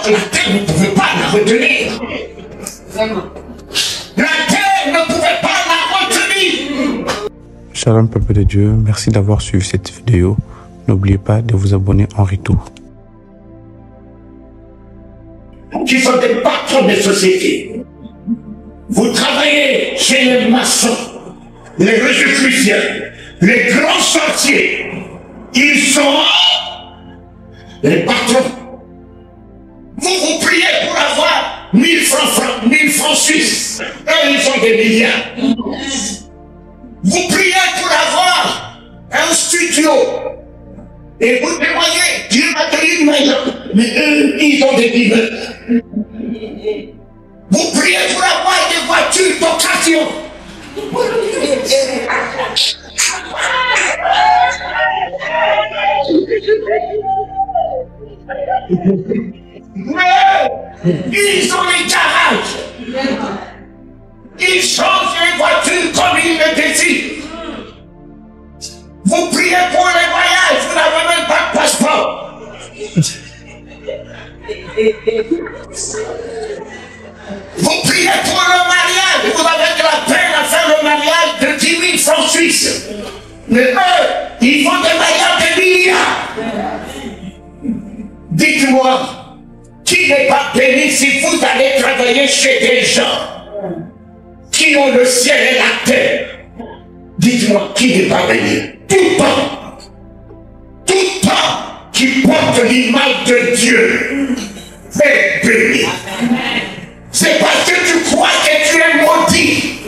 Donc la terre ne pouvait pas la retenir. La terre ne pouvait pas la retenir. Shalom peuple de Dieu, merci d'avoir suivi cette vidéo. N'oubliez pas de vous abonner en retour. Qui sont des patrons de société. Vous travaillez chez les maçons, les rosicruciens, les grands sorciers. Ils sont les patrons. Vous priez pour avoir 1000 francs, 1000 francs suisses. Eux, ils ont des milliards. Vous priez pour avoir un studio. Et vous témoignez, Dieu m'a donné une maison. Mais eux, ils ont des immeubles. Vous priez pour avoir des voitures d'occasion. Mais ils ont les garages. Ils changent les voitures comme ils le désirent. Vous priez pour les voyages, vous n'avez même pas de passeport. Vous priez pour le mariage, vous avez de la peine à faire le mariage de 10 000 francs suisses. Mais eux, ils font des mariages de milliards. Dites-moi, qui n'est pas béni si vous allez travailler chez des gens qui ont le ciel et la terre? Dites-moi, qui n'est pas béni? Tout temps qui porte l'image de Dieu est béni. C'est parce que tu crois que tu es maudit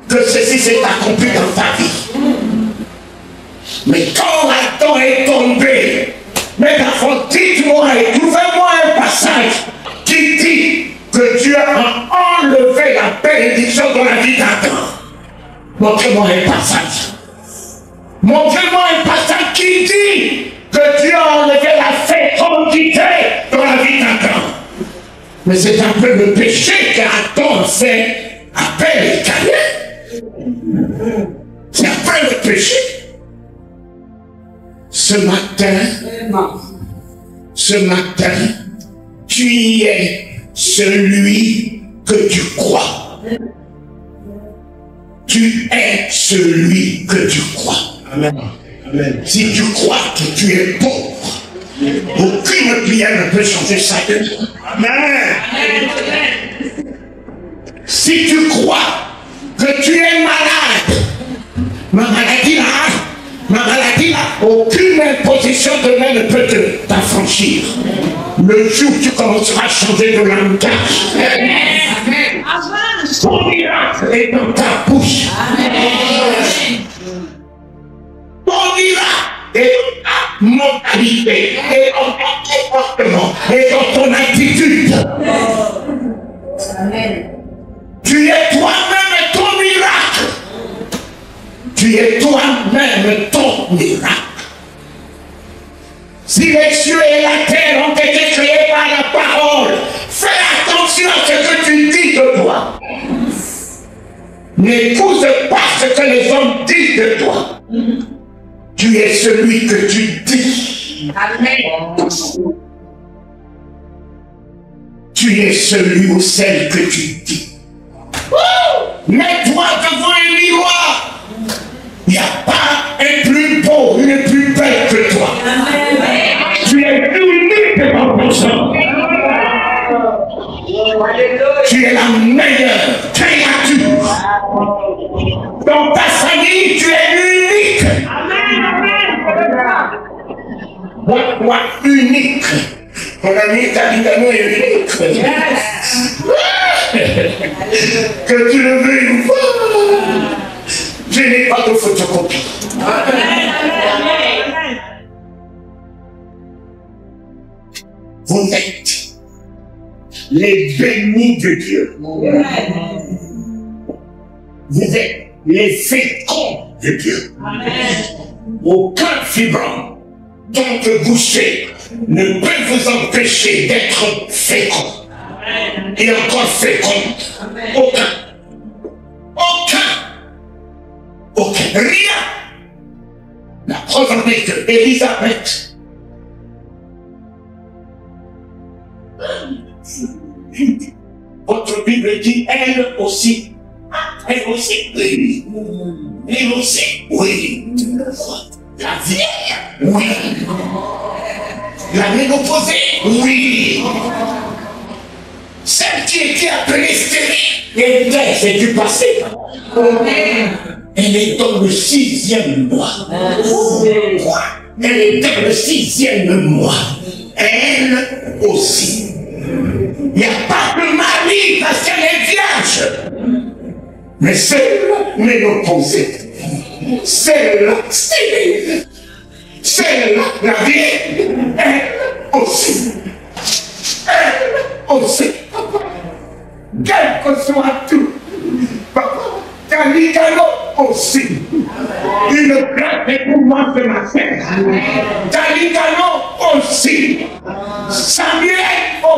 que ceci s'est accompli dans ta vie. Mais quand Adam est tombé, mes enfants, dites-moi et trouvez-moi un passage qui dit que Dieu a enlevé la bénédiction dans la vie d'Adam. Montrez-moi un passage. Montrez-moi un passage qui dit que Dieu a enlevé la fécondité dans la vie d'Adam. Mais c'est un peu le péché qu'Adam fait après les Caïn. C'est après le péché. Ce matin, tu es celui que tu crois. Tu es celui que tu crois. Amen. Amen. Si tu crois que tu es pauvre, aucune prière ne peut changer ça de toi. Amen. Si tu crois que tu es malade, ma maladie là, aucune imposition de main ne peut t'affranchir. Le jour où tu commenceras à changer de langage, ton miracle est dans ta bouche. Ton miracle est dans ta mentalité, et dans ton comportement, et dans ton attitude. Amen. Tu es toi-même ton miracle. Tu es toi-même ton miracle. Si les cieux et la terre ont été créés par la parole, fais attention à ce que tu dis de toi. N'écoute pas ce que les hommes disent de toi. Tu es celui que tu dis. Amen. Tu es celui ou celle que tu dis. Mets-toi devant un miroir. Il n'y a pas un plus beau, une plus belle que toi. Amen. Tu es unique devant ton genre. Tu es la meilleure créature. Dans ta famille, tu es unique. Moi, unique. Mon ami Talibano est unique. Que tu le veuilles ou pas. Je n'ai pas de photocopie. Vous êtes les bénis de Dieu. Vous êtes les féconds de Dieu. Aucun fibrant, donc bouché, ne peut vous empêcher d'être fécond. Et encore fécond. Aucun. Rien. La preuve en est que Élisabeth Votre Bible dit elle aussi. Elle aussi, oui. Elle aussi, oui. La vieille, oui. La ménopausée, oui. Celle qui était appelée stérile, c'est du passé. Elle est dans le 6e mois. Elle est dans le 6e mois. Elle aussi. Il n'y a pas de mari parce qu'elle est vierge. Mais celle ménopausée, celle stérile, celle la vieille, elle aussi. Elle aussi. Quel que soit tout. Papa, Taligano aussi. Une place est pour moi de ma fête. Taligano aussi. Samuel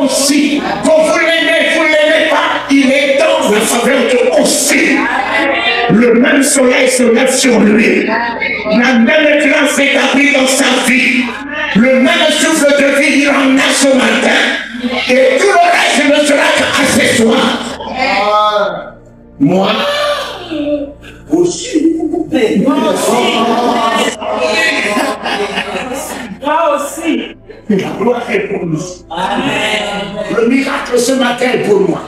aussi. Quand vous l'aimez pas, il est dans la faveur de aussi. Le même soleil se lève sur lui. La même grâce est établie dans sa vie. Le même souffle de vie, il en a ce matin. Et tout le reste ne sera qu'accessoire. Moi aussi. Moi aussi. La gloire est pour nous. Le miracle ce matin est pour moi.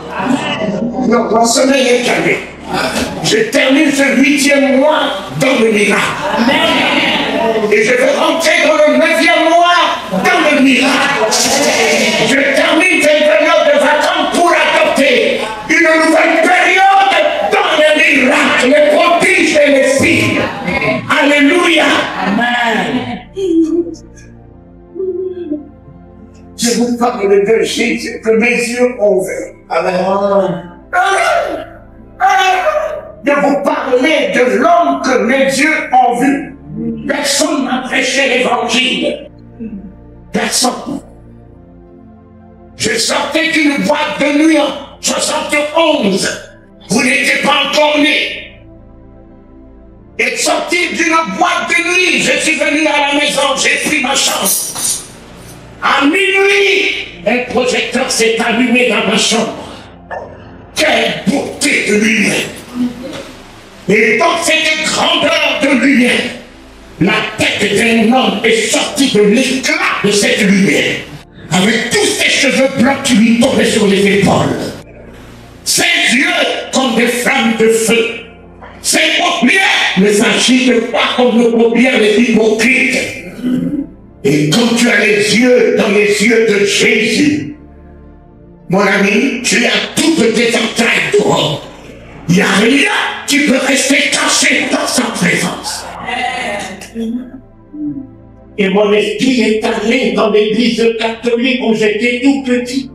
Mon sommeil est calmé. Je termine ce 8e mois dans le miracle. Et je vais rentrer dans le 9e mois dans le miracle. Je termine cette période de vacances pour adopter une nouvelle période dans le miracle, les prodiges et les signes. Alléluia. Amen. Je vous parle de Jésus que mes yeux ont vu. Amen. De vous parler de l'homme que mes yeux ont vu. Personne n'a prêché l'évangile. Personne. Je sortais d'une boîte de nuit en 71. Vous n'étiez pas encore né. Et sorti d'une boîte de nuit, je suis venu à la maison, j'ai pris ma chance. À minuit, un projecteur s'est allumé dans ma chambre. Quelle beauté de lumière! Et dans cette grandeur de lumière, la tête d'un homme est sortie de l'éclat de cette lumière, avec tous ses cheveux blancs qui lui tombaient sur les épaules. Ses yeux comme des flammes de feu. Ses paupières ne s'agitent pas comme nos paupières les hypocrites. Et quand tu as les yeux dans les yeux de Jésus, mon ami, tu as toutes tes entrailles dehors. Il n'y a rien qui peut rester caché dans sa présence. Et mon esprit est allé dans l'église catholique où j'étais tout petit.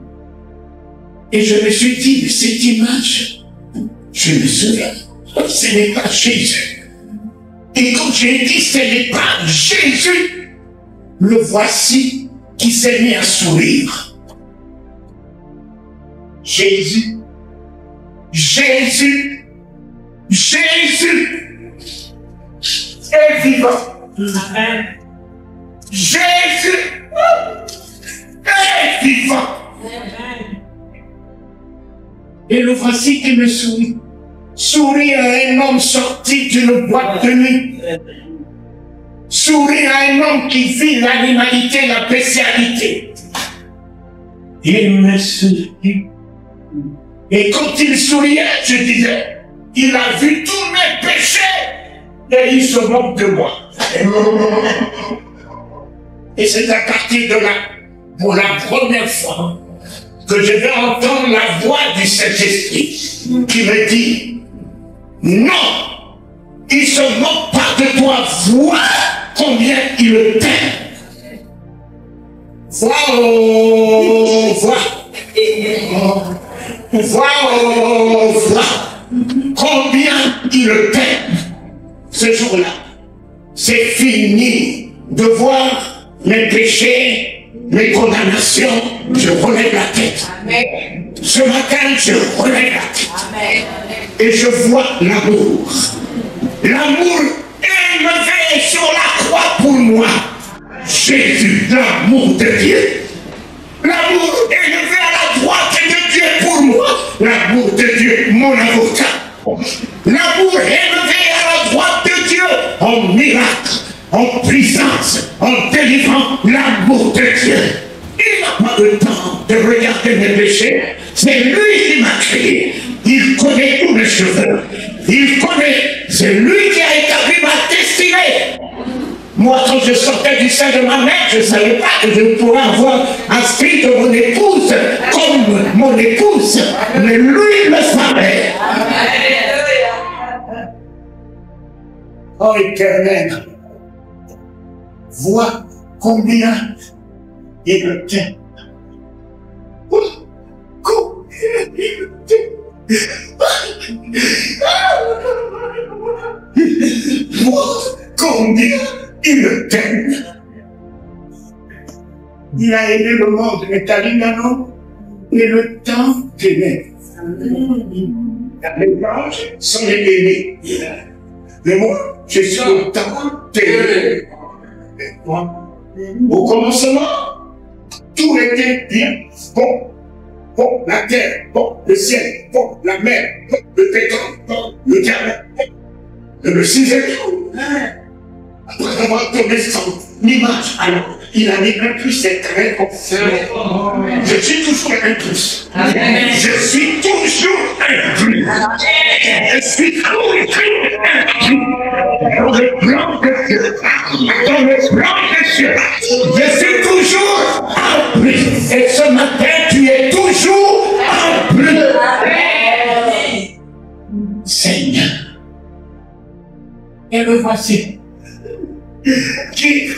Et je me suis dit, cette image, je me souviens, ce n'est pas Jésus. Et quand j'ai dit, ce n'est pas Jésus, le voici qui s'est mis à sourire. Jésus, Jésus, Jésus est vivant. Amen. Jésus est vivant. Amen. Et le voici qui me sourit. Sourit à un homme sorti d'une boîte de nuit. Sourit à un homme qui vit l'animalité, la bestialité. Il me sourit. Et quand il souriait, je disais, il a vu tous mes péchés et il se moque de moi. Et c'est à partir de là, pour la première fois, que je vais entendre la voix du Saint-Esprit qui me dit, non, il se moque pas de toi, vois combien il t'aime. Vois, oh, vois. Vois, oh, vois combien il t'aime. Ce jour-là, c'est fini de voir mes péchés, mes condamnations. Je relève la tête. Amen. Ce matin, je relève la tête. Amen. Et je vois l'amour. L'amour élevé sur la croix pour moi. Jésus, l'amour de Dieu. L'amour élevé l'amour de Dieu, mon avocat. L'amour élevé à la droite de Dieu, en miracle, en puissance, en délivrant l'amour de Dieu. Il n'a pas le temps de regarder mes péchés. C'est lui qui m'a créé. Il connaît tous mes cheveux. Il connaît. C'est lui qui a établi ma destinée. Moi, quand je sortais du sein de ma mère, je ne savais pas que je pourrais avoir inscrit de mon épouse comme mon épouse. Mais lui le savait. Oh Éternel, vois combien il t'aime. Combien il t'aime. Vois combien il t'aime. Il a aimé le monde, mais non, et le temps t'aimait. Les anges sont les aimés. Mais moi, je suis le temps t'aimé. Au commencement, tout était bien. Bon, la terre, bon, le ciel, bon, la mer, bon, le pétrole, bon, le diamant, bon, le sixième jour. Après avoir tourné son image, alors, il a mis un plus, c'est très bon. Je suis toujours un plus. Je suis toujours un plus. Je suis toujours un plus. Dans le plan de Dieu. Dans le plan de Dieu. Je suis toujours un plus. Et ce matin, tu es toujours un plus. Seigneur. Et le voici. Qui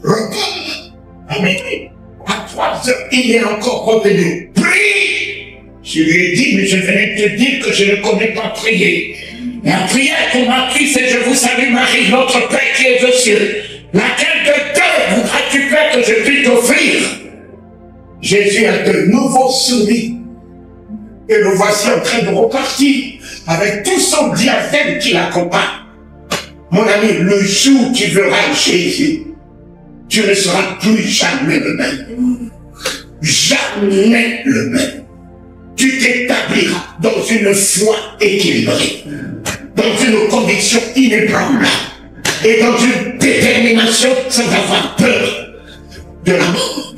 repart à minuit, à 3 heures, il est encore revenu. Prie! Je lui ai dit, mais je venais te dire que je ne connais pas prier. La prière qu'on m'a appris, c'est je vous salue Marie, notre Père qui est aux cieux. Laquelle de deux voudras-tu faire que je puisse t'offrir? Jésus a de nouveaux souris. Et le voici en train de repartir avec tout son diadème qui l'accompagne. Mon ami, le jour où tu verras Jésus, tu ne seras plus jamais le même. Jamais le même. Tu t'établiras dans une foi équilibrée, dans une conviction inébranlable et dans une détermination sans avoir peur de la mort.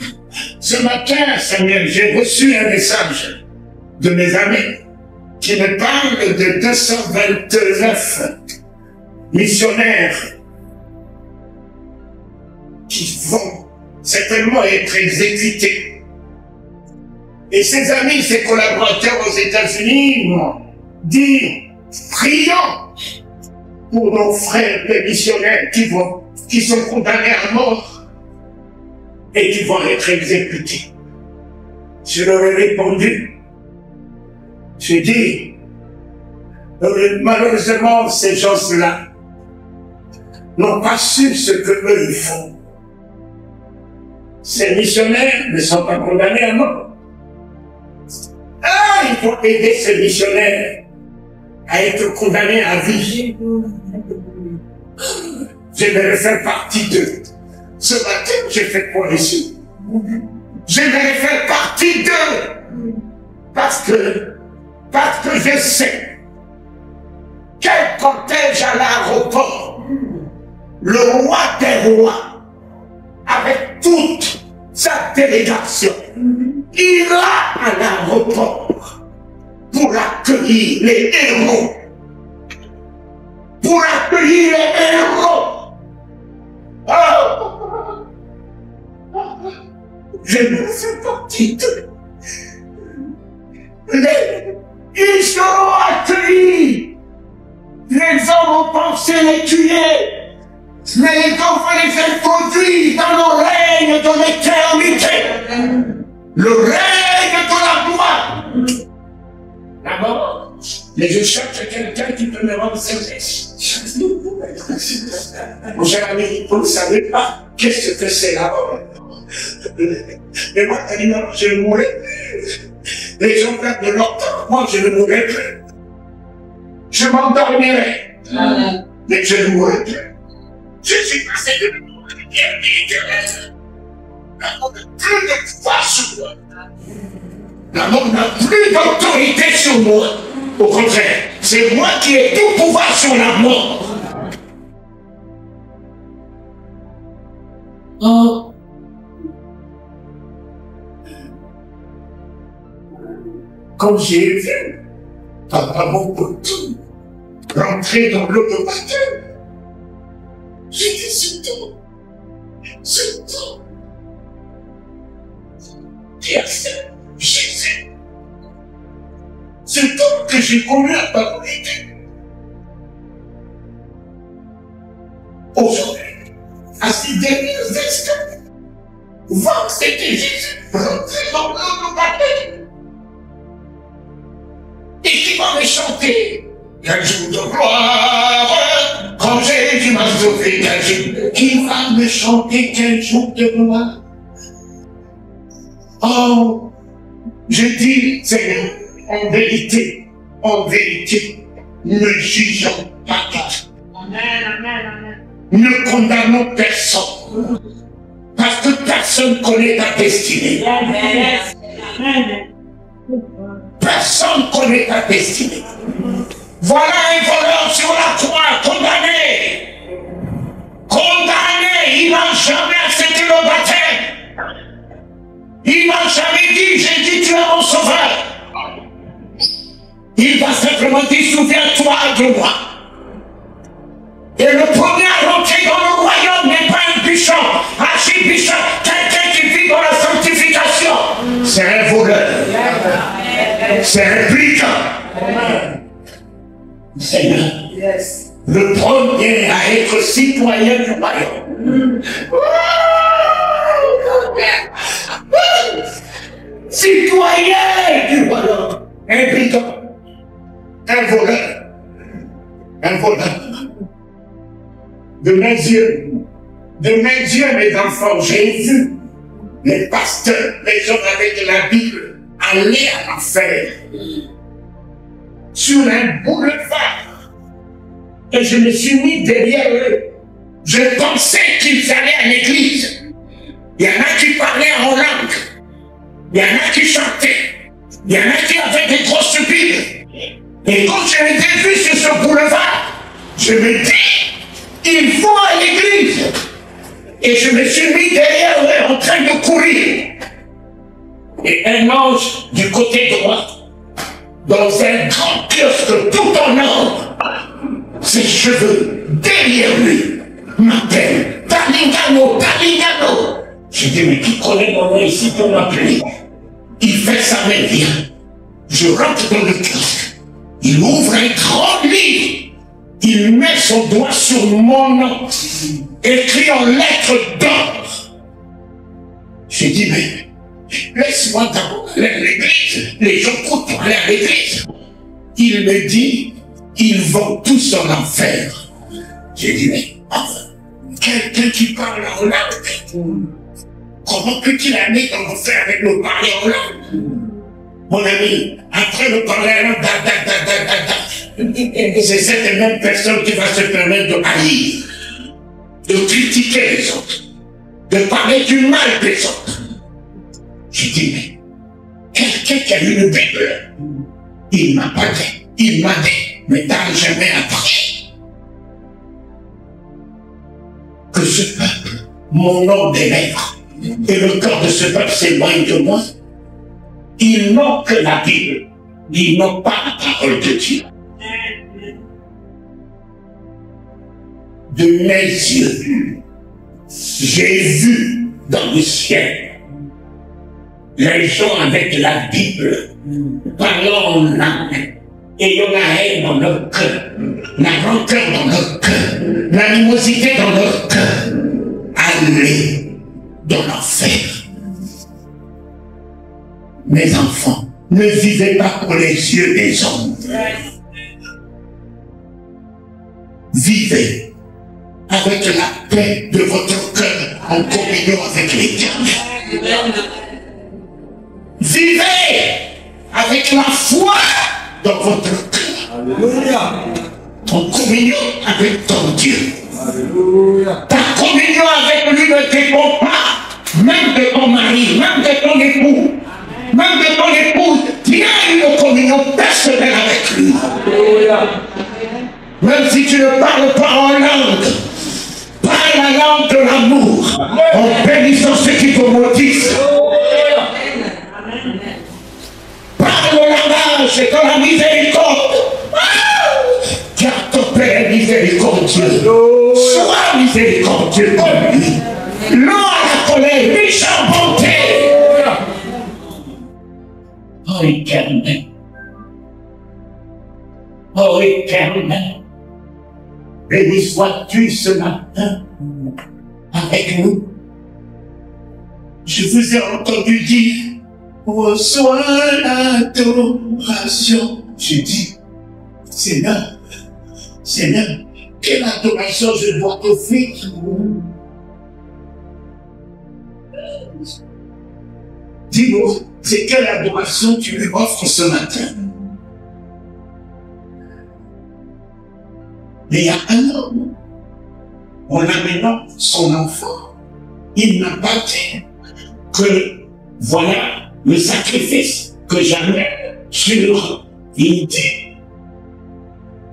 Ce matin, Samuel, j'ai reçu un message de mes amis qui me parlent de 229 missionnaires qui vont certainement être exécutés. Et ses amis, ses collaborateurs aux États-Unis m'ont dit, prions pour nos frères les missionnaires qui sont condamnés à mort et qui vont être exécutés. Je leur ai répondu, j'ai dit, malheureusement, ces gens-là n'ont pas su ce que eux ils font. Ces missionnaires ne sont pas condamnés à mort. Ah, il faut aider ces missionnaires à être condamnés à vie. J'aimerais faire partie d'eux. Ce matin, j'ai fait quoi ici? J'aimerais faire partie d'eux. Parce que je sais quel cortège à l'aéroport, le roi des rois, avec toute sa délégation, ira à l'aéroport pour accueillir les héros. Pour accueillir les héros. Oh! Je me fais partie d'eux. Ils seront accueillis. Les hommes ont pensé les tuer, mais les enfants les introduire dans le règne de l'éternité, le règne de la gloire. La mort, mais je cherche quelqu'un qui peut me rendre service. Mon cher ami, vous ne savez pas qu'est-ce que c'est la mort. Mais moi, je mourrai. Les gens perdent de leur temps, moi je ne mourrai plus. Je m'endormirai, mais je ne mourrai plus. Je suis passé de l'éternité. Plus de foi sur moi. La mort n'a plus d'autorité sur moi. Au contraire, c'est moi qui ai tout pouvoir sur la mort. Oh. Quand j'ai vu Papa Mobutu rentrer dans l'eau de baptême, j'ai dit c'est tout. Qui accepte Jésus. C'est tout que j'ai connu la parolité. Aujourd'hui, à ces derniers instants, voir c'était Jésus rentrer dans l'eau de baptême. Et qui va me chanter quel jour de gloire, quand Jésus m'a sauvé, quel jour, qui va me chanter quel jour de gloire. Oh, je dis, Seigneur, en vérité, ne jugeons pas. Amen, amen, amen. Ne condamnons personne. Parce que personne connaît ta destinée. Yes, amen. Personne connaît ta destinée. Voilà un voleur sur la croix, condamné. Condamné, il n'a jamais accepté le baptême. Il n'a jamais dit, j'ai dit, tu es mon sauveur. Il va simplement dire, souviens-toi de moi. Et le premier à rentrer dans le royaume n'est pas un bûchon, archibishop, quelqu'un qui vit dans la sanctification. C'est un voleur. C'est un brigand. Seigneur, le premier à être citoyen du royaume. Citoyen du royaume. Un brigand. Un voleur. Un voleur. De mes yeux, mes enfants, j'ai vu les pasteurs, les gens avec la Bible, aller à l'enfer sur un boulevard. Et je me suis mis derrière eux. Je pensais qu'ils allaient à l'église. Il y en a qui parlaient en langue. Il y en a qui chantaient. Il y en a qui avaient des grosses Bibles. Et quand je les ai vus sur ce boulevard, je me dis, il faut à l'église. Et je me suis mis derrière eux en train de courir. Et un ange du côté droit, dans un grand kiosque tout en or, ses cheveux derrière lui, m'appelle Talingano, Talingano. Je dis, mais qui connaît mon nom ici pour m'appeler? Il fait sa main, vient. Je rentre dans le kiosque. Il ouvre un grand livre. Il met son doigt sur mon nom, écrit en lettres d'or. J'ai dit, mais laisse-moi d'abord aller à l'église. Les gens courent pour aller à l'église. Il me dit, ils vont tous en enfer. J'ai dit, mais quelqu'un qui parle en langue, comment peut-il aller dans l'enfer avec le parler en langue? Mon ami, après le parler en langue, c'est cette même personne qui va se permettre de haïr, de critiquer les autres, de parler du mal des autres. Je dis, mais quelqu'un qui a une Bible, il m'a pas dit, il m'a dit, mais t'as jamais appris que ce peuple, mon nom des lèvres, et le corps de ce peuple s'éloigne de moi. Ils n'ont que la Bible, ils n'ont pas la parole de Dieu. De mes yeux, j'ai vu dans le ciel les gens avec la Bible parlant en langue, ayant la haine dans leur cœur, la rancœur dans leur cœur, l'animosité dans leur cœur, aller dans l'enfer. Mes enfants, ne vivez pas pour les yeux des hommes. Vivez avec la paix de votre cœur en communion avec l'Éternel. Vivez avec la foi dans votre cœur. En communion avec ton Dieu. Ta communion avec lui ne dépend pas même de ton mari, même de ton époux. Même de ton époux c'est dans la miséricorde. Car ton Père est miséricordieux. Sois miséricordieux comme lui. L'eau à la colère, riche en bonté. Oh Éternel. Oh Éternel. Béni sois-tu ce matin avec nous. Je vous ai entendu dire, reçois l'adoration. Je dis, Seigneur, Seigneur, quelle adoration je dois t'offrir? Dis-moi, c'est quelle adoration tu lui offres ce matin? Mais il y a un homme, en amenant son enfant, il n'a pas dit que voilà le sacrifice que j'amène sur l'idée.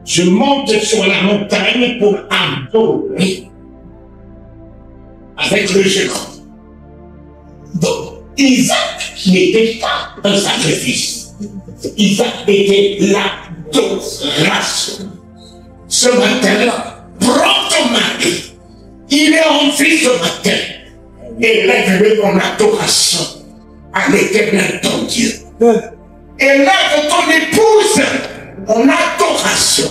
Je monte sur la montagne pour adorer avec le géant. Donc, Isaac n'était pas un sacrifice. Isaac était l'adoration. Ce matin-là, prends ton mari. Il est en vie ce matin. Élève-le en adoration à l'Éternel ton Dieu. Élève ton épouse en adoration.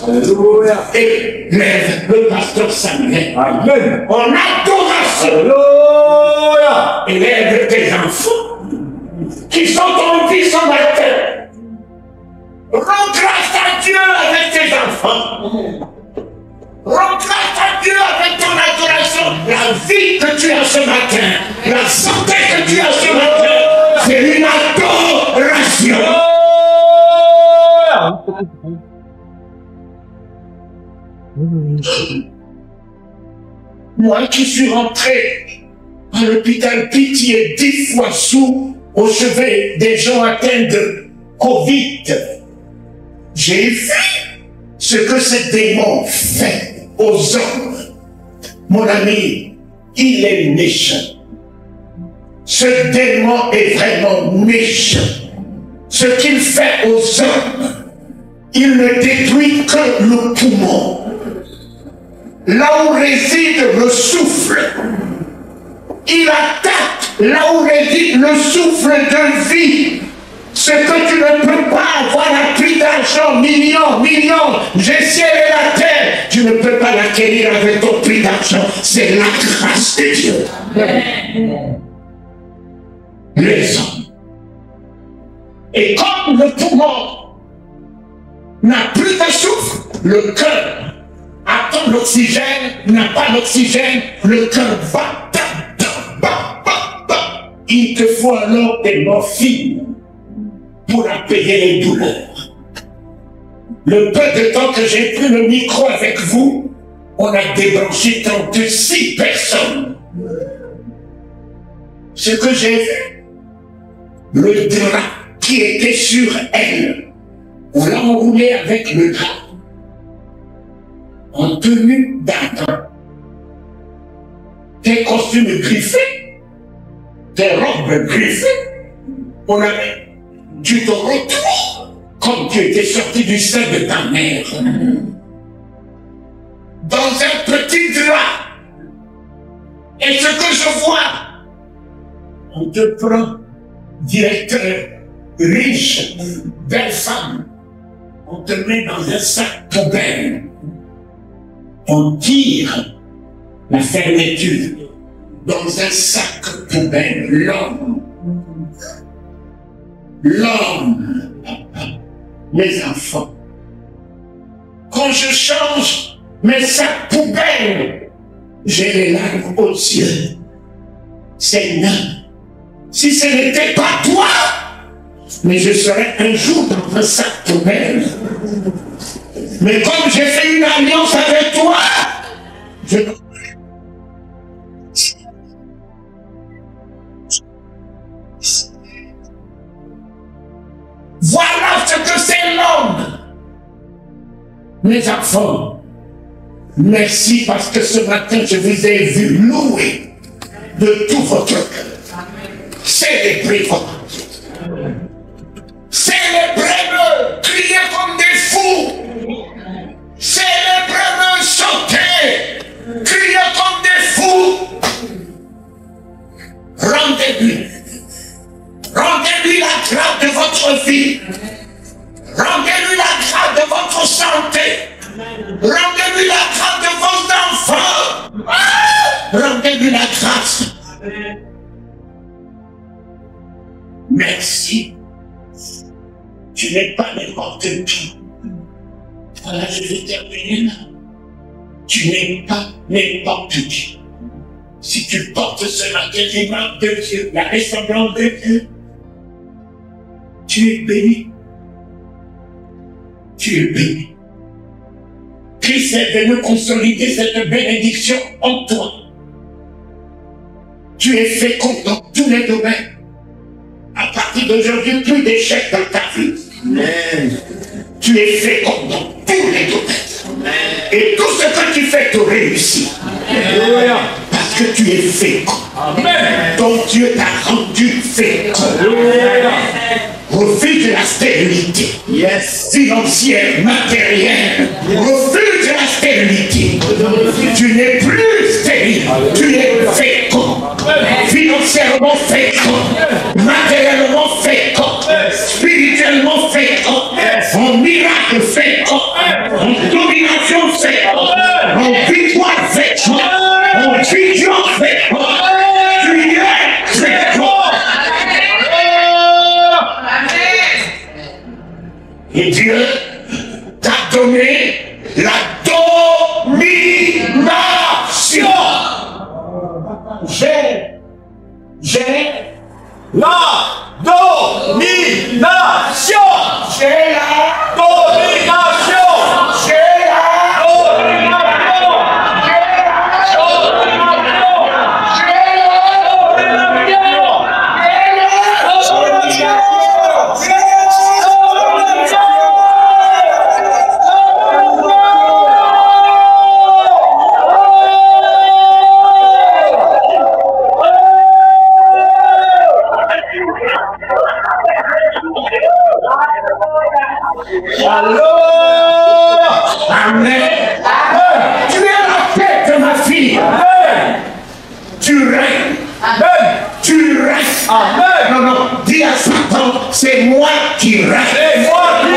Et lève le pasteur Samuel en adoration. Élève tes enfants qui sont en vie ce matin. Rends grâce à Dieu avec tes enfants. Rends grâce à Dieu avec ton adoration. La vie que tu as ce matin, la santé que tu as ce matin, c'est une adoration. Moi qui suis rentré à l'hôpital Pitié 10 fois sous au chevet des gens atteints de Covid, j'ai vu ce que ce démon fait aux hommes. Mon ami, il est méchant. Ce démon est vraiment méchant. Ce qu'il fait aux hommes, il ne détruit que le poumon. Là où réside le souffle, il attaque là où réside le souffle de vie. Ce que tu ne peux pas avoir appris d'argent, millions, j'ai ciel et la terre, tu ne peux pas l'acquérir avec ton prix d'argent. C'est la grâce de Dieu. Les hommes. Et comme le poumon n'a plus de souffle, le cœur attend l'oxygène, n'a pas d'oxygène, le cœur bat. Il te faut alors des morphines pour apaiser les douleurs. Le peu de temps que j'ai pris le micro avec vous, on a débranché 36 personnes. Ce que j'ai vu, le drap qui était sur elle, on l'a enroulé avec le drap en tenue d'Adam. Tes costumes griffés, tes robes griffées, on avait, tu te retrouves comme tu étais sorti du sein de ta mère. Dans un petit drap. Et ce que je vois, on te prend, directeur, riche, belle femme, on te met dans un sac poubelle. On tire la fermeture dans un sac poubelle. L'homme, mes enfants, quand je change mes sacs poubelles, j'ai les larmes aux yeux. Seigneur, si ce n'était pas toi, mais je serais un jour dans un sac poubelle. Mais comme j'ai fait une alliance avec toi, je... Voilà ce que c'est l'homme. Mes enfants, merci parce que ce matin je vous ai vu louer de tout votre cœur. Célébrez votre Dieu. Célébrez-le. grâce de votre vie. Rendez-lui la grâce de votre santé. Rendez-lui la grâce de vos enfants. Rendez-lui la grâce. Merci. Tu n'es pas n'importe qui. Voilà, je vais terminer là. Tu n'es pas n'importe qui. Si tu portes ce matin l'image de Dieu, la ressemblance de Dieu, tu es béni. Tu es béni. Christ est venu consolider cette bénédiction en toi. Tu es fécond dans tous les domaines. À partir d'aujourd'hui, plus d'échecs dans ta vie. Amen. Tu es fécond dans tous les domaines. Amen. Et tout ce que tu fais te réussit. Amen. Parce que tu es fécond. Amen. Donc Dieu t'a rendu fécond. Refuse de la stérilité. Yes. Financière, matérielle. Refuse de la stérilité. Tu n'es plus stérile. Tu es fécond. Financièrement fécond. Matériellement fécond. Spirituellement fécond. En miracle fécond. En domination fécond. En victoire fécond. En vision fécond. Tu es fécond. Et Dieu t'a donné la domination. J'ai la domination. J'ai la domination. J'ai la domination. J'ai Amen. Tu es la tête, ma fille. Amen. Tu règnes. Amen. Tu règnes. Amen. Non, non, dis à Satan, c'est moi qui règne. C'est moi qui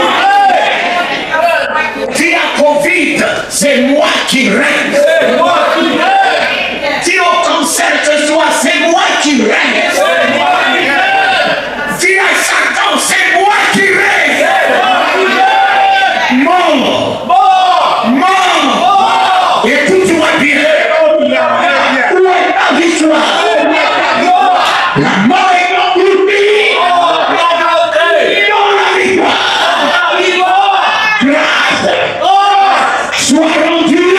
règne. Dis à Covid, c'est moi qui règne. C'est moi qui règne. Dis au cancer que soit, c'est moi qui règne. C'est moi qui règne. Dis à Satan, c'est moi qui règne. Écoute-moi bien. Où est la victoire? La mort est engloutie dans la victoire. Grâce soit rendue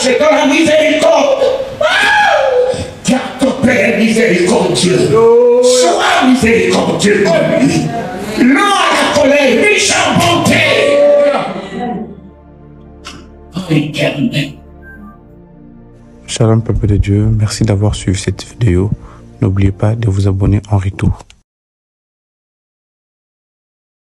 c'est dans la miséricorde. Car ton Père miséricordieux. Sois miséricordieux comme lui. Non à la colère, riche en bonté. Oh, éternel. Shalom peuple de Dieu, merci d'avoir suivi cette vidéo. N'oubliez pas de vous abonner en retour.